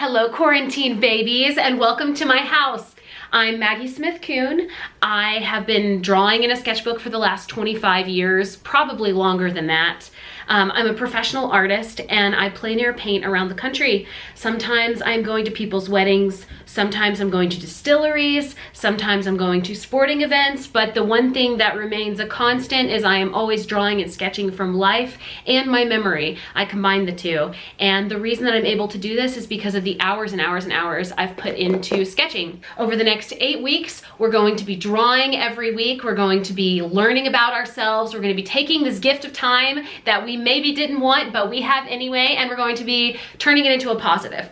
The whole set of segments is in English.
Hello, quarantine babies, and welcome to my house. I'm Maggie Smith Kuhn. I have been drawing in a sketchbook for the last 25 years, probably longer than that. I'm a professional artist and I plein air paint around the country. Sometimes I'm going to people's weddings, sometimes I'm going to distilleries, sometimes I'm going to sporting events, but the one thing that remains a constant is I am always drawing and sketching from life and my memory. I combine the two. And the reason that I'm able to do this is because of the hours and hours and hours I've put into sketching. Over the next 8 weeks, we're going to be drawing every week. We're going to be learning about ourselves. We're going to be taking this gift of time that we maybe didn't want, but we have anyway, and we're going to be turning it into a positive.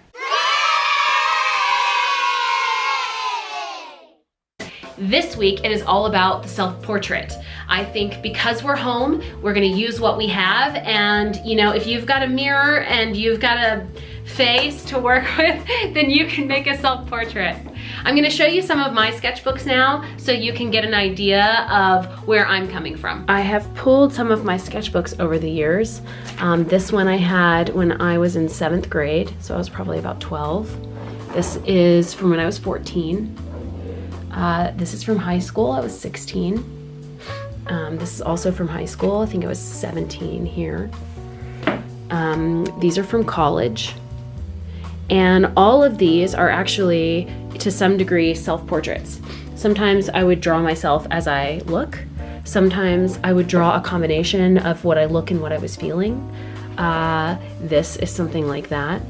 This week, it is all about the self-portrait. I think because we're home, we're gonna use what we have, and you know, if you've got a mirror and you've got a face to work with, then you can make a self-portrait. I'm gonna show you some of my sketchbooks now so you can get an idea of where I'm coming from. I have pulled some of my sketchbooks over the years. This one I had when I was in 7th grade, so I was probably about 12. This is from when I was 14. This is from high school, I was 16. This is also from high school, I think I was 17 here. These are from college. And all of these are actually, to some degree, self-portraits. Sometimes I would draw myself as I look. Sometimes I would draw a combination of what I look and what I was feeling. This is something like that.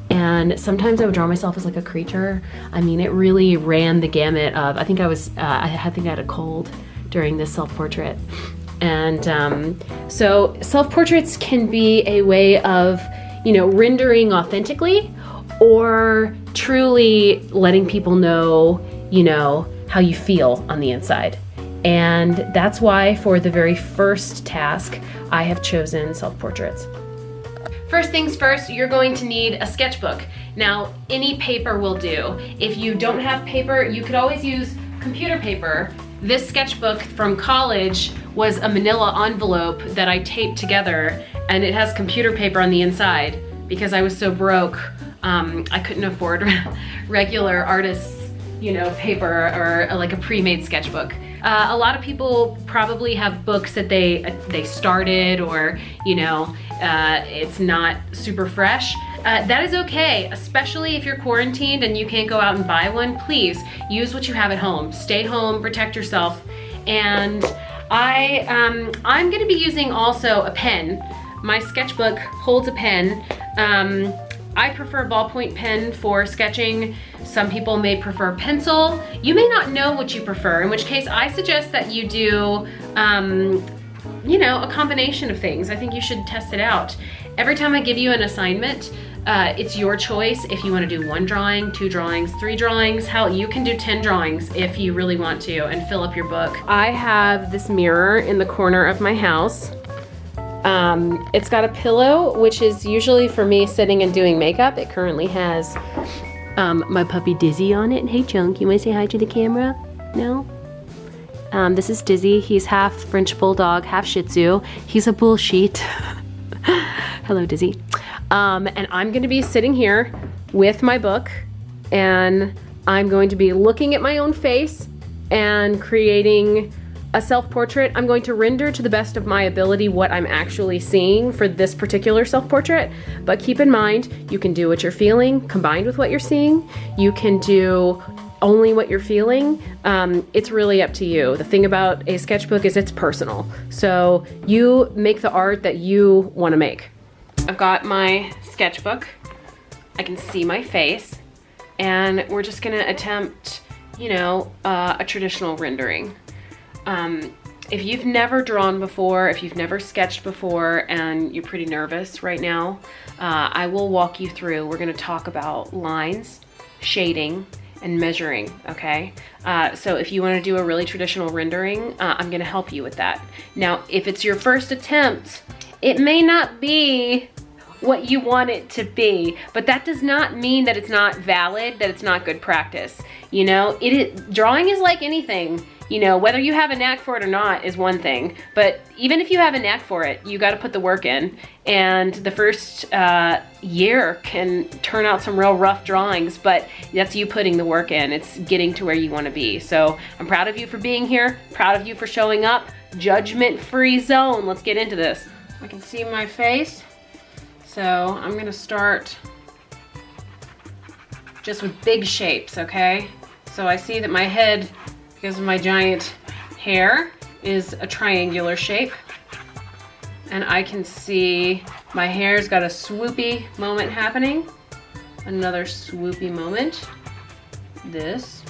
And sometimes I would draw myself as like a creature. I mean, it really ran the gamut of, I think I had a cold during this self-portrait. And so self-portraits can be a way of, you know, rendering authentically or truly letting people know, you know, how you feel on the inside. And that's why for the very first task, I have chosen self-portraits. First things first, you're going to need a sketchbook. Now, any paper will do. If you don't have paper, you could always use computer paper. This sketchbook from college was a manila envelope that I taped together, and it has computer paper on the inside because I was so broke. I couldn't afford regular artist's, you know, paper or like a pre-made sketchbook. A lot of people probably have books that they started, or you know, it's not super fresh. That is okay, especially if you're quarantined and you can't go out and buy one. Please use what you have at home. Stay home, protect yourself. And I'm gonna be using also a pen. My sketchbook holds a pen. I prefer ballpoint pen for sketching. Some people may prefer pencil. You may not know what you prefer, in which case I suggest that you do, you know, a combination of things. I think you should test it out. Every time I give you an assignment, it's your choice if you want to do 1 drawing, 2 drawings, 3 drawings. Hell, you can do 10 drawings if you really want to and fill up your book. I have this mirror in the corner of my house. It's got a pillow, which is usually for me sitting and doing makeup. It currently has my puppy Dizzy on it. Hey Chunk, you want to say hi to the camera? No? This is Dizzy. He's half French Bulldog, half Shih Tzu. He's a bull sheet. Hello, Dizzy. And I'm going to be sitting here with my book, and I'm going to be looking at my own face and creating a self-portrait. I'm going to render to the best of my ability what I'm actually seeing for this particular self-portrait, but keep in mind, you can do what you're feeling combined with what you're seeing. You can do only what you're feeling. It's really up to you. The thing about a sketchbook is it's personal. So you make the art that you want to make. I've got my sketchbook. I can see my face, and we're just gonna attempt, you know, a traditional rendering. If you've never drawn before, if you've never sketched before, and you're pretty nervous right now, I will walk you through. We're gonna talk about lines, shading, and measuring, okay? So if you wanna do a really traditional rendering, I'm gonna help you with that. Now, if it's your first attempt, it may not be what you want it to be, but that does not mean that it's not valid, that it's not good practice. You know, drawing is like anything. you know, whether you have a knack for it or not is one thing, but even if you have a knack for it, you got to put the work in. And the first year can turn out some real rough drawings, but that's you putting the work in. It's getting to where you want to be. So I'm proud of you for being here, proud of you for showing up. Judgment-free zone. Let's get into this. I can see my face, so I'm gonna start just with big shapes, okay? So I see that my head, because of my giant hair, is a triangular shape. And I can see my hair's got a swoopy moment happening. Another swoopy moment. This.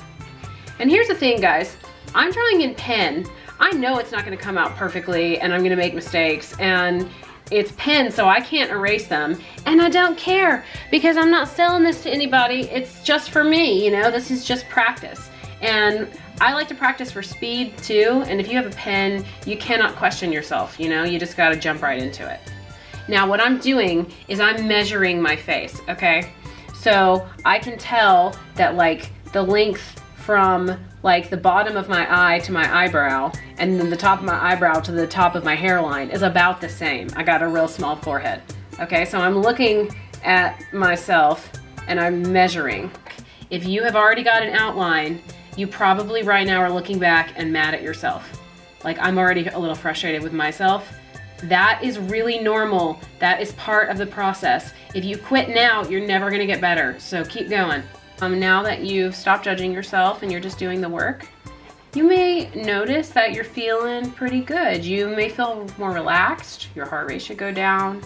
And here's the thing, guys. I'm drawing in pen. I know it's not gonna come out perfectly and I'm gonna make mistakes, and it's pen, so I can't erase them. And I don't care, because I'm not selling this to anybody. It's just for me, you know? This is just practice. And I like to practice for speed too, and if you have a pen, you cannot question yourself, you know? You just gotta jump right into it. Now what I'm doing is I'm measuring my face, okay? So I can tell that like the length from like the bottom of my eye to my eyebrow, and then the top of my eyebrow to the top of my hairline is about the same. I got a real small forehead. Okay, so I'm looking at myself and I'm measuring. If you have already got an outline, you probably right now are looking back and mad at yourself. Like, I'm already a little frustrated with myself. That is really normal. That is part of the process. If you quit now, you're never gonna get better, so keep going. Now that you've stopped judging yourself and you're just doing the work, you may notice that you're feeling pretty good. You may feel more relaxed. Your heart rate should go down.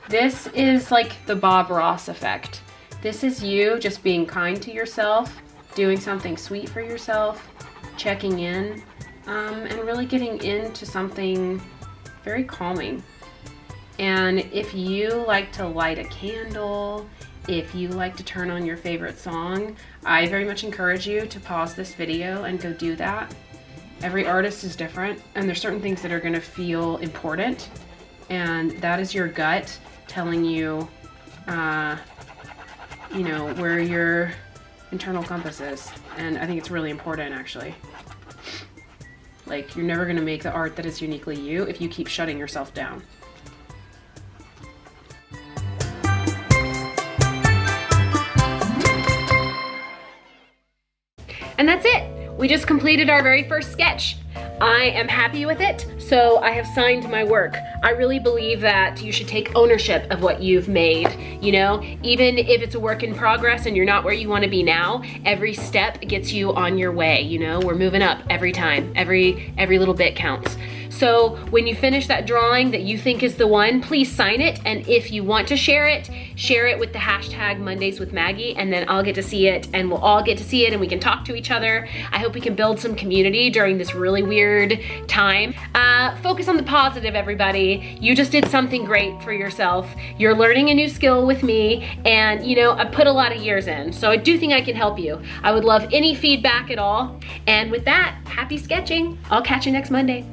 This is like the Bob Ross effect. This is you just being kind to yourself, doing something sweet for yourself, checking in, and really getting into something very calming. And if you like to light a candle, if you like to turn on your favorite song, I very much encourage you to pause this video and go do that. Every artist is different, and there's certain things that are gonna feel important, and that is your gut telling you, you know, where your internal compass is. And I think it's really important, actually. Like, you're never gonna make the art that is uniquely you if you keep shutting yourself down. And that's it. We just completed our very first sketch. I am happy with it, so I have signed my work. I really believe that you should take ownership of what you've made, you know? Even if it's a work in progress and you're not where you want to be now, every step gets you on your way, you know? We're moving up every time. Every little bit counts. So when you finish that drawing that you think is the one, please sign it. And if you want to share it with the hashtag Mondays with Maggie, and then I'll get to see it and we'll all get to see it and we can talk to each other. I hope we can build some community during this really weird time. Focus on the positive, everybody. You just did something great for yourself. You're learning a new skill with me, and you know, I put a lot of years in, so I do think I can help you. I would love any feedback at all. And with that, happy sketching. I'll catch you next Monday.